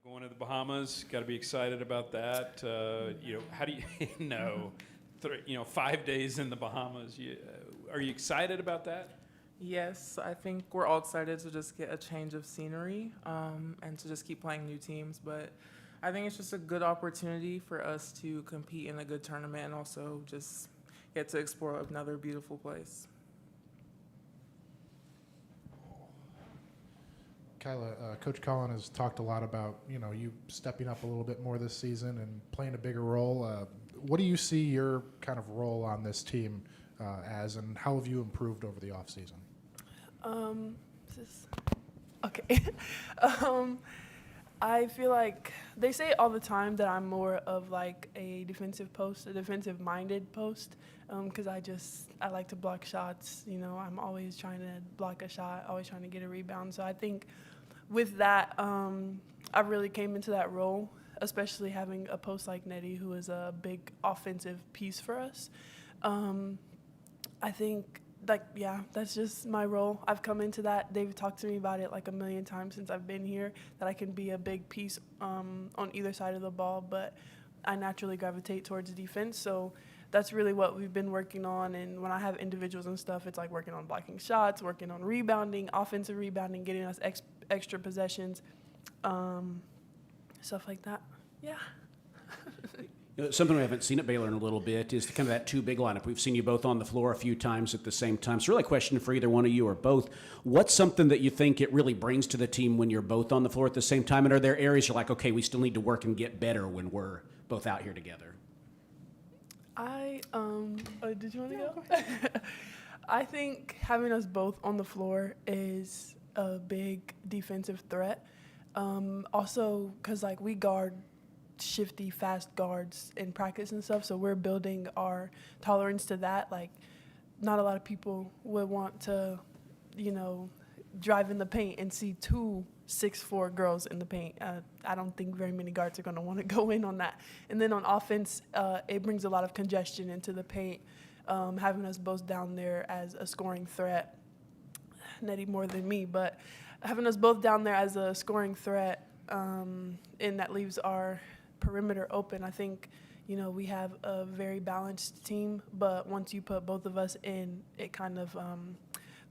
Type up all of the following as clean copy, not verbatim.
Going to the Bahamas, got to be excited about that. How do you no, 5 days in the Bahamas? Are you excited about that? Yes, I think we're all excited to just get a change of scenery and to just keep playing new teams. But I think it's just a good opportunity for us to compete in a good tournament and also just get to explore another beautiful place. Kyla, Coach Collen has talked a lot about you stepping up a little bit more this season and playing a bigger role. What do you see your kind of role on this team as, and how have you improved over the offseason? Okay. I feel like they say all the time that I'm more of like a defensive-minded post, because I like to block shots. I'm always trying to block a shot, always trying to get a rebound. So I think with that, I really came into that role, especially having a post like Nettie, who is a big offensive piece for us. I think, that's just my role. I've come into that. They've talked to me about it like a million times since I've been here, that I can be a big piece on either side of the ball, but I naturally gravitate towards defense. So that's really what we've been working on. And when I have individuals and stuff, it's like working on blocking shots, working on rebounding, offensive rebounding, getting us extra possessions, stuff like that. Yeah. Something we haven't seen at Baylor in a little bit is kind of that two big lineup. We've seen you both on the floor a few times at the same time. So really a question for either one of you or both. What's something that you think it really brings to the team when you're both on the floor at the same time? And are there areas you're like, okay, we still need to work and get better when we're both out here together? Did you want to go? I think having us both on the floor is a big defensive threat. Also, because we guard shifty, fast guards in practice and stuff, so we're building our tolerance to that. Not a lot of people would want to, drive in the paint and see 2 6'4" girls in the paint. I don't think very many guards are going to want to go in on that. And then on offense, it brings a lot of congestion into the paint, having us both down there as a scoring threat. Nettie more than me, but having us both down there as a scoring threat, and that leaves our perimeter open. I think, we have a very balanced team, but once you put both of us in, it kind of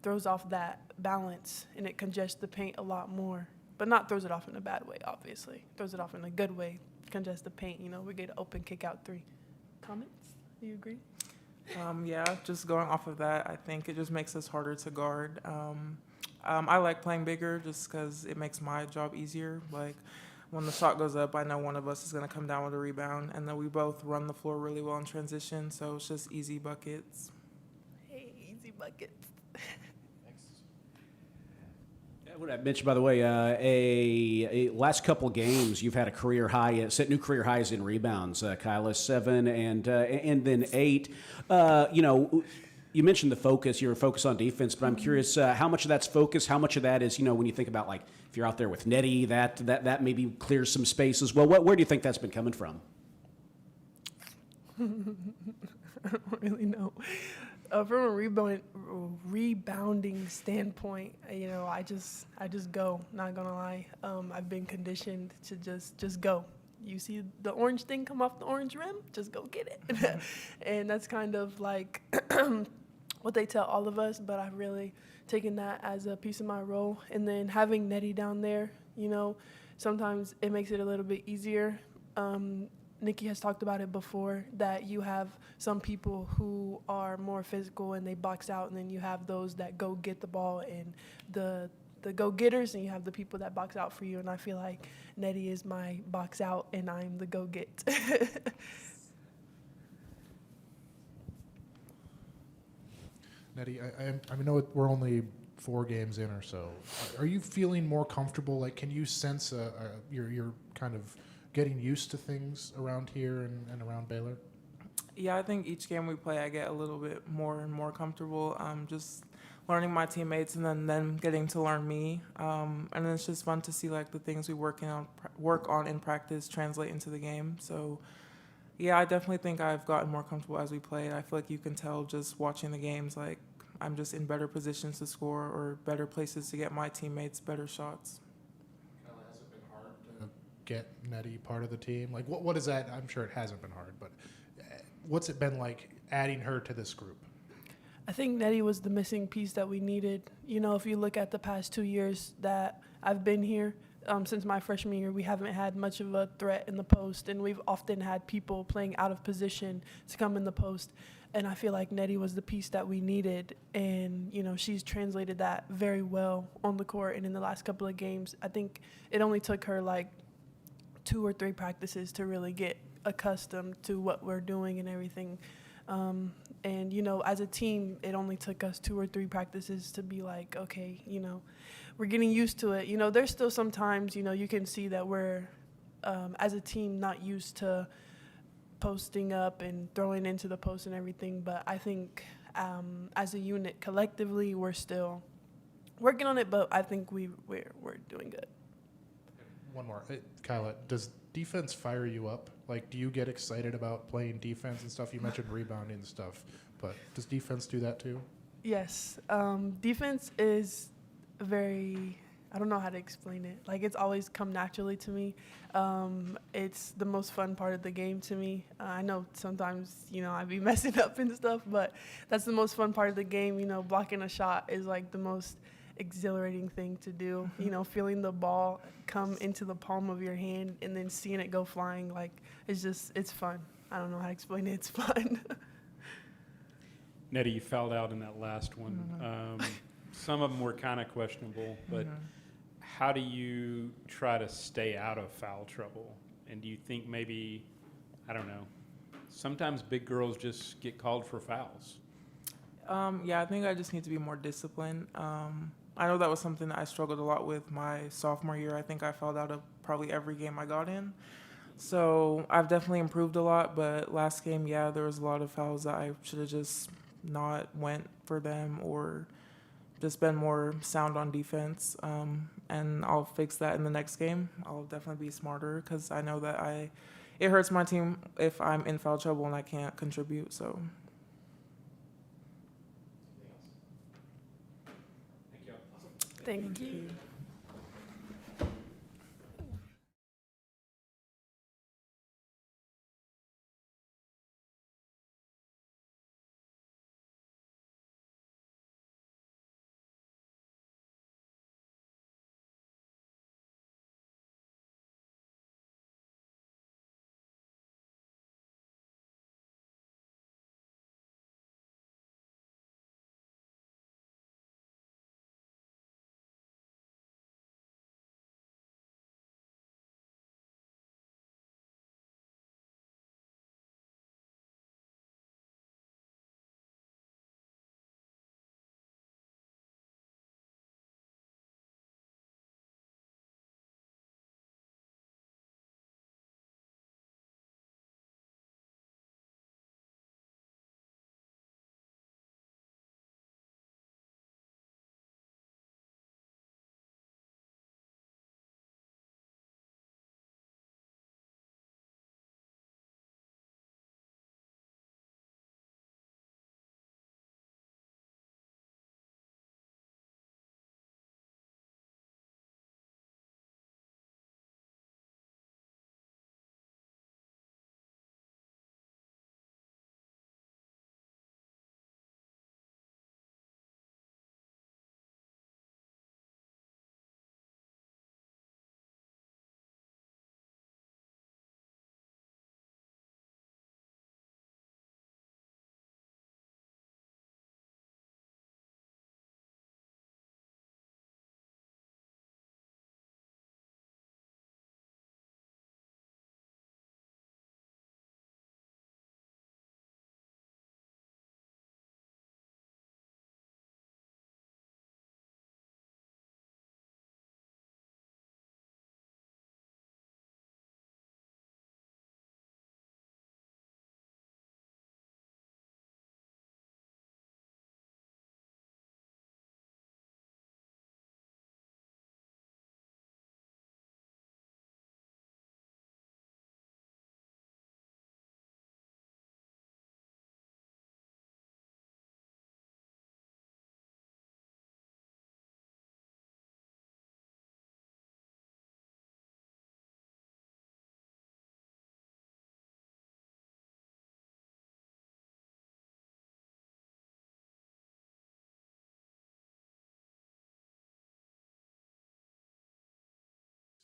throws off that balance, and it congests the paint a lot more. But not throws it off in a bad way, obviously. Throws it off in a good way. Congests the paint, we get an open kick-out three. Comments? Do you agree? Yeah, just going off of that, I think it just makes us harder to guard. I like playing bigger just because it makes my job easier. When the shot goes up, I know one of us is going to come down with a rebound, and then we both run the floor really well in transition, so it's just easy buckets. Hey, easy buckets. What I mentioned, by the way, a last couple games, you've had a career high, set new career highs in rebounds. Kyla, 7 and then 8. You mentioned the focus. You're focused on defense, but I'm curious how much of that's focus. How much of that is, when you think about if you're out there with Nettie, that maybe clears some space as well. Where do you think that's been coming from? I don't really know. From a rebounding standpoint, I just go. Not gonna lie, I've been conditioned to just go. You see the orange thing come off the orange rim, just go get it. And that's kind of what they tell all of us, but I've really taken that as a piece of my role. And then having Nettie down there, sometimes it makes it a little bit easier. Nikki has talked about it before, that you have some people who are more physical and they box out, and then you have those that go get the ball and the go-getters, and you have the people that box out for you. And I feel like Nettie is my box out and I'm the go-get. Nettie, I know we're only 4 games in or so. Are you feeling more comfortable? Can you sense you're kind of getting used to things around here and around Baylor? Yeah, I think each game we play, I get a little bit more and more comfortable. Just learning my teammates and then them getting to learn me. And then it's just fun to see the things we work on in practice translate into the game. So yeah, I definitely think I've gotten more comfortable as we play. I feel like you can tell just watching the games, I'm just in better positions to score or better places to get my teammates better shots. Has it been hard to get Nettie part of the team? Like, what is that? I'm sure it hasn't been hard, but what's it been like adding her to this group? I think Nettie was the missing piece that we needed. You know, if you look at the past 2 years that I've been here, since my freshman year, we haven't had much of a threat in the post, and we've often had people playing out of position to come in the post. And I feel like Nettie was the piece that we needed, and you know, she's translated that very well on the court. And in the last couple of games, I think it only took her like 2 or 3 practices to really get accustomed to what we're doing and everything. And, you know, as a team, it only took us 2 or 3 practices to be like, okay, you know, we're getting used to it. You know, there's still sometimes, you know, you can see that we're, as a team, not used to posting up and throwing into the post and everything. But I think as a unit, collectively, we're still working on it, but I think we're doing good. One more. Kyla, does defense fire you up? Like, do you get excited about playing defense and stuff? You mentioned rebounding and stuff, but does defense do that too? Yes. Defense is very, I don't know how to explain it. Like, it's always come naturally to me. It's the most fun part of the game to me. I know sometimes, you know, I be messing up and stuff, but that's the most fun part of the game. You know, blocking a shot is like the most exhilarating thing to do. You know, feeling the ball come into the palm of your hand and then seeing it go flying, like, it's fun. I don't know how to explain it. It's fun. Nettie, you fouled out in that last one. Some of them were kind of questionable, but how do you try to stay out of foul trouble? And do you think maybe, I don't know, sometimes big girls just get called for fouls? Yeah, I think I just need to be more disciplined. I know that was something that I struggled a lot with my sophomore year. I think I fouled out of probably every game I got in. So I've definitely improved a lot, but last game, yeah, there was a lot of fouls that I should have just not went for them or just been more sound on defense. And I'll fix that in the next game. I'll definitely be smarter because I know that it hurts my team if I'm in foul trouble and I can't contribute. So. Thank you.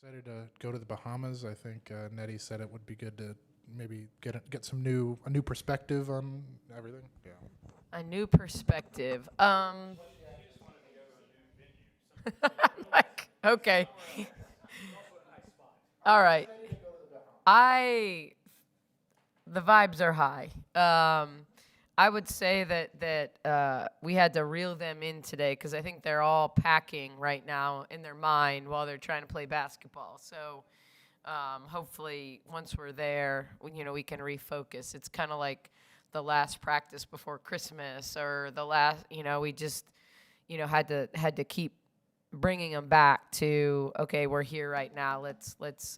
Excited to go to the Bahamas. I think Nettie said it would be good to maybe get a new perspective on everything. Yeah. A new perspective. Like, okay. All right. The vibes are high. I would say that we had to reel them in today because I think they're all packing right now in their mind while they're trying to play basketball. So hopefully once we're there, we can refocus. It's kind of like the last practice before Christmas or the last, we just, had to keep bringing them back to, okay, we're here right now. Let's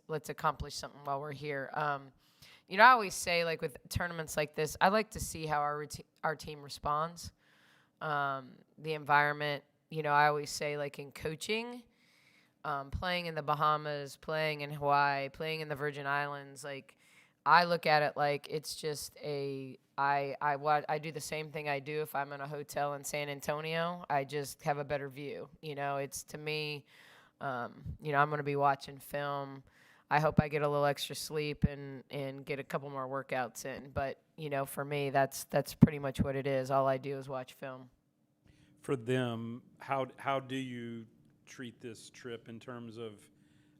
accomplish something while we're here. I always say, like, with tournaments like this, I like to see how our team responds. The environment, I always say, like, in coaching, playing in the Bahamas, playing in Hawaii, playing in the Virgin Islands, like, I look at it like it's just I do the same thing I do if I'm in a hotel in San Antonio. I just have a better view. It's, to me, I'm going to be watching film. I hope I get a little extra sleep and get a couple more workouts in. But, for me, that's pretty much what it is. All I do is watch film. For them, how do you treat this trip in terms of,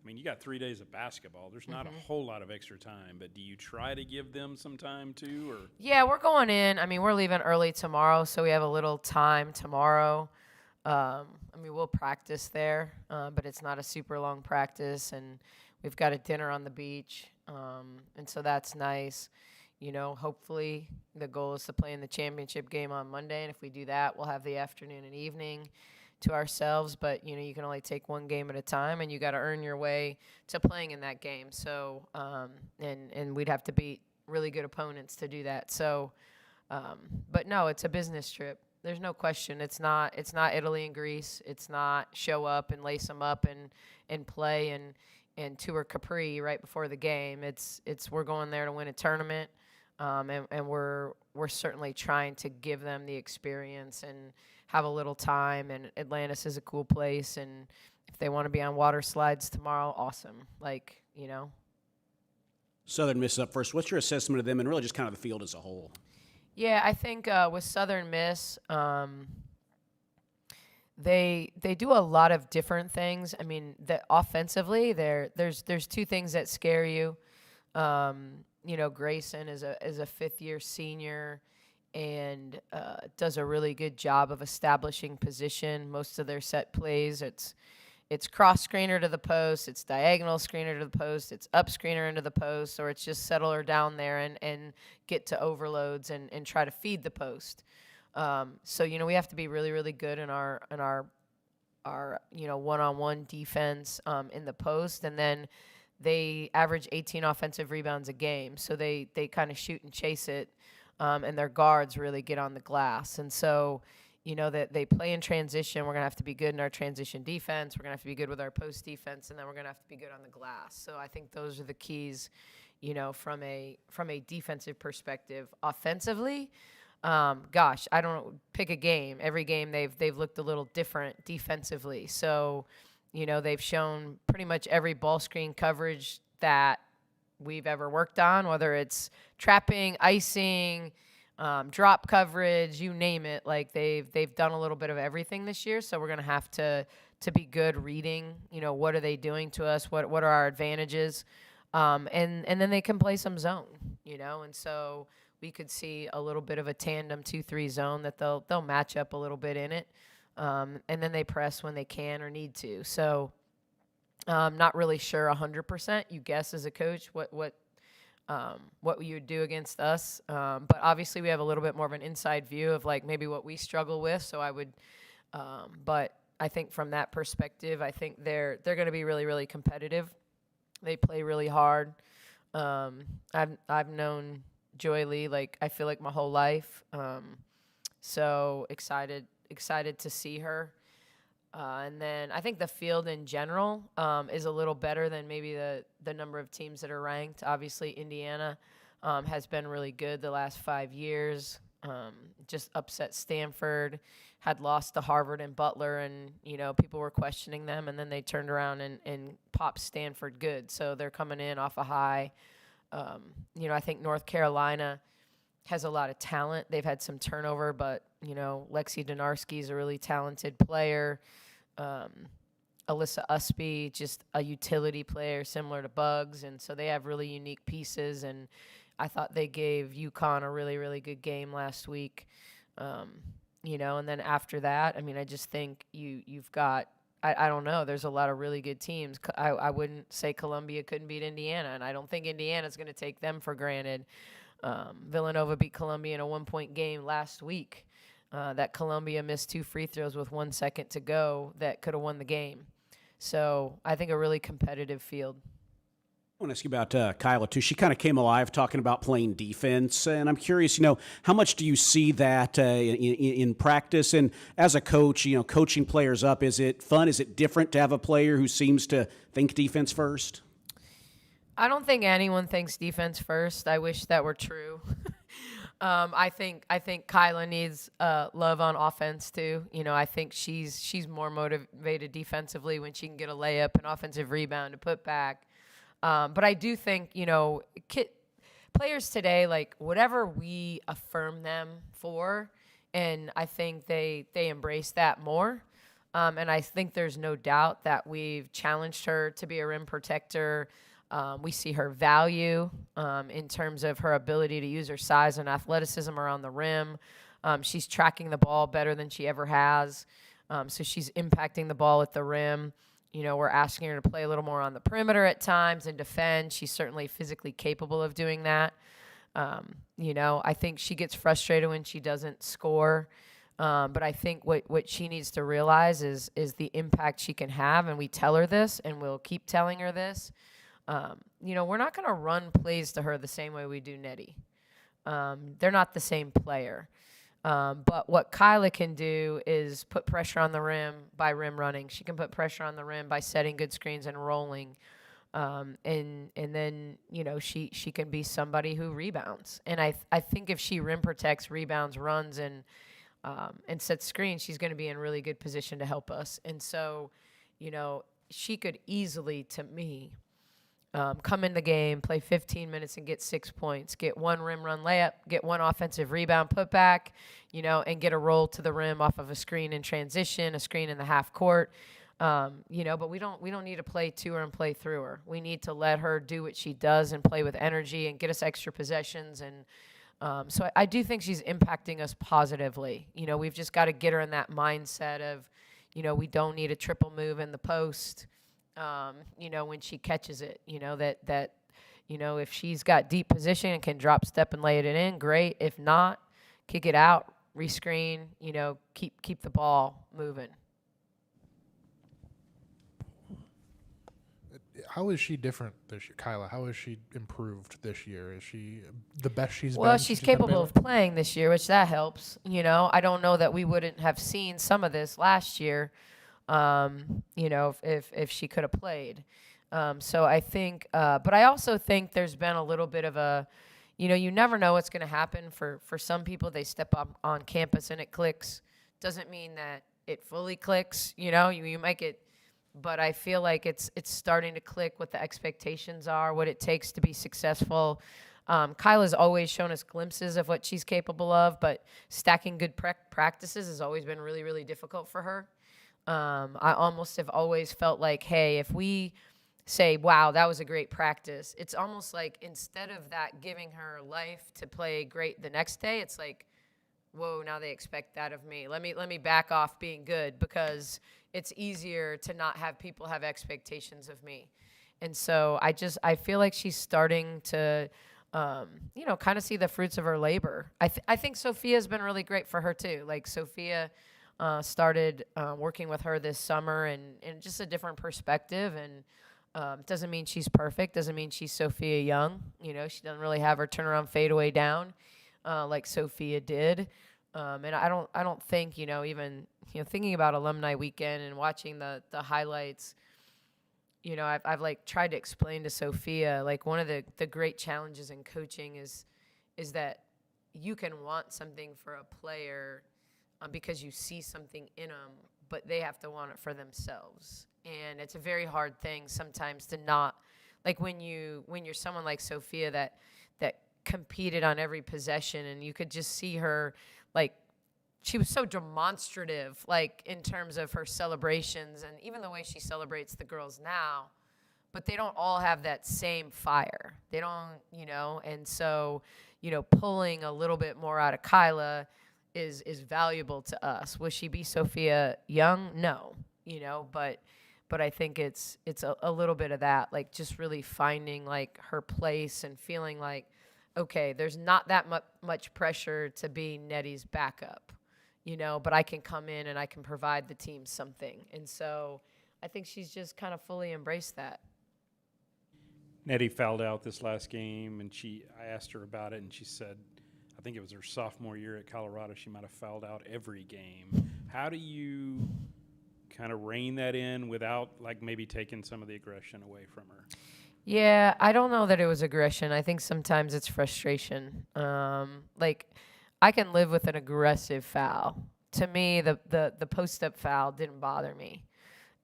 you got 3 days of basketball. There's not a whole lot of extra time, but do you try to give them some time too? Or Yeah, we're going in. We're leaving early tomorrow, so we have a little time tomorrow. We'll practice there, but it's not a super long practice, and we've got a dinner on the beach, and so that's nice. Hopefully the goal is to play in the championship game on Monday, and if we do that, we'll have the afternoon and evening to ourselves. But, you can only take one game at a time, and you got to earn your way to playing in that game. So, and we'd have to beat really good opponents to do that. So, but no, it's a business trip. There's no question. It's not Italy and Greece. It's not show up and lace them up and play and tour Capri right before the game. It's we're going there to win a tournament, and we're certainly trying to give them the experience and have a little time. And Atlantis is a cool place, and if they want to be on water slides tomorrow, awesome. Southern Miss up first. What's your assessment of them and really just kind of the field as a whole? Yeah, I think with Southern Miss, they do a lot of different things. Offensively, there's two things that scare you. Grayson is a fifth-year senior and does a really good job of establishing position. Most of their set plays, it's cross screener to the post, it's diagonal screener to the post, it's up screener into the post, or it's just settle her down there and get to overloads and try to feed the post. So we have to be really, really good in our one-on-one defense in the post, and then they average 18 offensive rebounds a game, so they kind of shoot and chase it, and their guards really get on the glass. And so, that they play in transition. We're going to have to be good in our transition defense. We're going to have to be good with our post defense, and then we're going to have to be good on the glass. So I think those are the keys, from a defensive perspective. Offensively, I don't know, pick a game. Every game they've looked a little different defensively. So, they've shown pretty much every ball screen coverage that we've ever worked on, whether it's trapping, icing, drop coverage, you name it. Like they've done a little bit of everything this year. So we're going to have to be good reading, what are they doing to us? What are our advantages? And then they can play some zone, and so we could see a little bit of a tandem 2-3 zone that they'll match up a little bit in it. And then they press when they can or need to. So I'm not really sure 100%. You guess as a coach what you would do against us. But obviously we have a little bit more of an inside view of like maybe what we struggle with. So I would, but I think from that perspective, I think they're going to be really, really competitive. They play really hard. I've known Joy Lee, like I feel like my whole life. So excited to see her. And then I think the field in general is a little better than maybe the number of teams that are ranked. Obviously, Indiana has been really good the last 5 years. Just upset Stanford. had lost to Harvard and Butler, and people were questioning them, and then they turned around and popped Stanford good. So they're coming in off a high. I think North Carolina has a lot of talent. They've had some turnover, but Lexi Donarski's a really talented player. Alyssa Usby, just a utility player similar to Bugs, and so they have really unique pieces. And I thought they gave UConn a really, really good game last week. And then after that, I just think you've got, I don't know, there's a lot of really good teams. I wouldn't say Columbia couldn't beat Indiana, and I don't think Indiana's going to take them for granted. Villanova beat Columbia in a 1-point game last week. That Columbia missed 2 free throws with 1 second to go that could have won the game. So I think a really competitive field. I want to ask you about Kyla, too. She kind of came alive talking about playing defense, and I'm curious, how much do you see that in practice? And as a coach, coaching players up, is it fun? Is it different to have a player who seems to think defense first? I don't think anyone thinks defense first. I wish that were true. I think Kyla needs love on offense too. I think she's more motivated defensively when she can get a layup, an offensive rebound, a put back. But I do think players today, like whatever we affirm them for, and I think they embrace that more. And I think there's no doubt that we've challenged her to be a rim protector. We see her value in terms of her ability to use her size and athleticism around the rim. She's tracking the ball better than she ever has. So she's impacting the ball at the rim. We're asking her to play a little more on the perimeter at times and defend. She's certainly physically capable of doing that. I think she gets frustrated when she doesn't score. But I think what she needs to realize is the impact she can have. And we tell her this, and we'll keep telling her this. We're not going to run plays to her the same way we do Nettie. They're not the same player. But what Kyla can do is put pressure on the rim by rim running. She can put pressure on the rim by setting good screens and rolling. And then, she can be somebody who rebounds. And I think if she rim protects, rebounds, runs, and sets screens, she's going to be in really good position to help us. And so, she could easily, to me, come in the game, play 15 minutes and get 6 points, get 1 rim run layup, get 1 offensive rebound put back, and get a roll to the rim off of a screen in transition, a screen in the half court. But we don't need to play to her and play through her. We need to let her do what she does and play with energy and get us extra possessions. And so I do think she's impacting us positively. We've just got to get her in that mindset of, we don't need a triple move in the post. When she catches it, that if she's got deep position and can drop step and lay it in, great. If not, kick it out, rescreen, keep the ball moving. How is she different this year, Kyla? How has she improved this year? Is she the best she's been? Well, she's since she's been at capable of playing this year, which that helps. I don't know that we wouldn't have seen some of this last year. If she could have played. So I think, but I also think there's been a little bit of a, you never know what's going to happen for some people. They step up on campus and it clicks. Doesn't mean that it fully clicks, you might get, but I feel like it's starting to click what the expectations are, what it takes to be successful. Kyla's always shown us glimpses of what she's capable of, but stacking good practices has always been really, really difficult for her. I almost have always felt like, hey, if we say, wow, that was a great practice, it's almost like instead of that giving her life to play great the next day, it's like, whoa, now they expect that of me. Let me back off being good, because it's easier to not have people have expectations of me. And so I feel like she's starting to, kind of see the fruits of her labor. I think Sophia's been really great for her too. Like Sophia started working with her this summer, and just a different perspective. And doesn't mean she's perfect. Doesn't mean she's Sophia Young. She doesn't really have her turnaround fadeaway down like Sophia did. And I don't think even thinking about alumni weekend and watching the highlights. I've like tried to explain to Sophia, like, one of the great challenges in coaching is that you can want something for a player because you see something in them, but they have to want it for themselves. And it's a very hard thing sometimes to not, like when you're someone like Sophia that competed on every possession, and you could just see her, like, she was so demonstrative, like in terms of her celebrations and even the way she celebrates the girls now, but they don't all have that same fire. They don't, and so, pulling a little bit more out of Kyla is valuable to us. Will she be Sophia Young? No, but I think it's a little bit of that, like just really finding like her place and feeling like, okay, there's not that much pressure to be Nettie's backup, but I can come in and I can provide the team something. And so I think she's just kind of fully embraced that. Nettie fouled out this last game, and I asked her about it, and she said, I think it was her sophomore year at Colorado, she might have fouled out every game. How do you kind of rein that in without like maybe taking some of the aggression away from her? Yeah, I don't know that it was aggression. I think sometimes it's frustration. Like, I can live with an aggressive foul. To me, the post-up foul didn't bother me.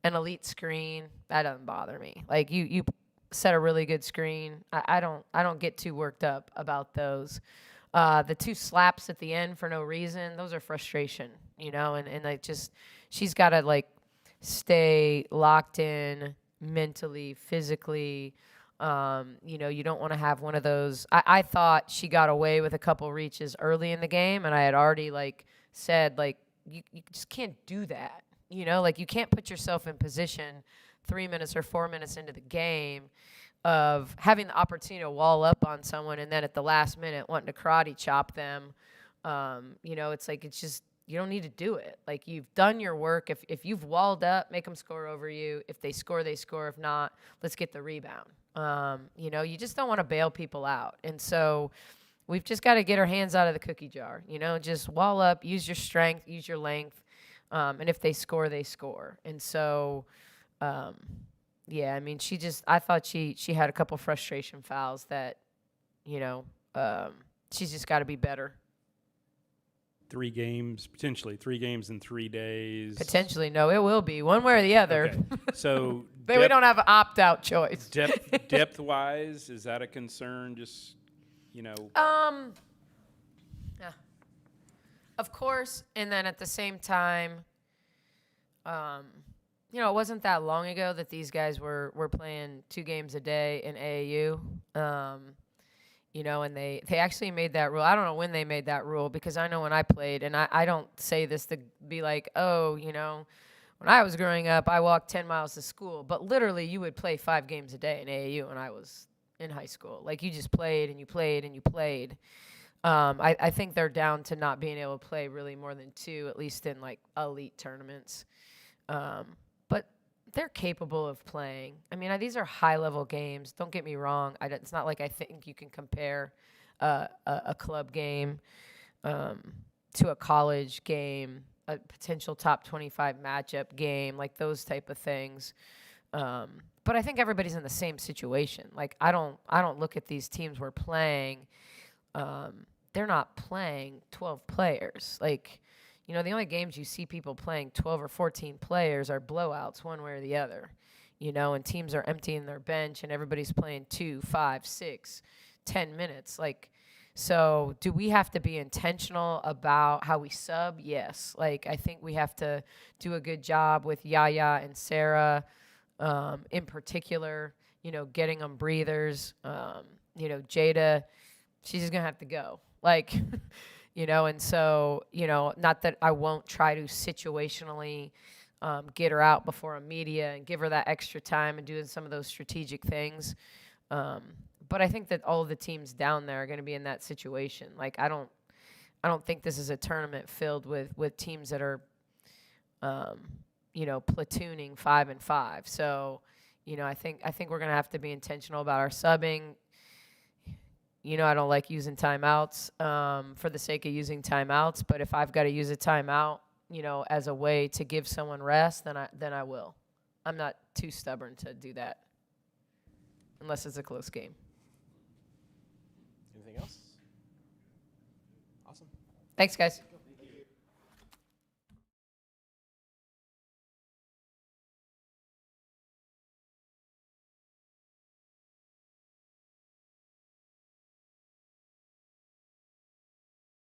An elite screen, that doesn't bother me. Like, you set a really good screen. I don't get too worked up about those. The two slaps at the end for no reason, those are frustration, and I just, she's got to, like, stay locked in mentally, physically. You don't want to have one of those. I thought she got away with a couple reaches early in the game, and I had already said you just can't do that. Like, you can't put yourself in position 3 minutes or 4 minutes into the game of having the opportunity to wall up on someone and then at the last minute wanting to karate chop them. It's just, you don't need to do it. Like, you've done your work. If you've walled up, make them score over you. If they score, they score. If not, let's get the rebound. You just don't want to bail people out. And so we've just got to get our hands out of the cookie jar. Just wall up, use your strength, use your length. And if they score, they score. And so, I thought she had a couple frustration fouls that, she's just got to be better. 3 games, potentially 3 games in 3 days. Potentially, no, it will be one way or the other. Okay. So but we don't have an opt-out choice. Depth-wise, is that a concern? Just, Yeah. Of course, and then at the same time, it wasn't that long ago that these guys were playing 2 games a day in AAU. And they actually made that rule. I don't know when they made that rule, because I know when I played, and I don't say this to be like, when I was growing up, I walked 10 miles to school. But literally, you would play 5 games a day in AAU when I was in high school. Like, you just played and you played and you played. I think they're down to not being able to play really more than 2, at least in, like, elite tournaments. But they're capable of playing. I mean, these are high-level games. Don't get me wrong. It's not like I think you can compare a club game to a college game, a potential top 25 matchup game, like those type of things. But I think everybody's in the same situation. Like, I don't look at these teams we're playing. They're not playing 12 players. Like, the only games you see people playing 12 or 14 players are blowouts one way or the other, and teams are emptying their bench and everybody's playing 2, 5, 6, 10 minutes. Like, so do we have to be intentional about how we sub? Yes. Like, I think we have to do a good job with Yaya and Sarah, in particular, getting them breathers. Jada, she's just going to have to go. Like, and so, not that I won't try to situationally get her out before a media and give her that extra time and doing some of those strategic things. But I think that all of the teams down there are going to be in that situation. Like, I don't think this is a tournament filled with teams that are, platooning 5 and 5. So, I think we're going to have to be intentional about our subbing. I don't like using timeouts for the sake of using timeouts. But if I've got to use a timeout, as a way to give someone rest, then I will. I'm not too stubborn to do that unless it's a close game. Anything else? Awesome. Thanks, guys.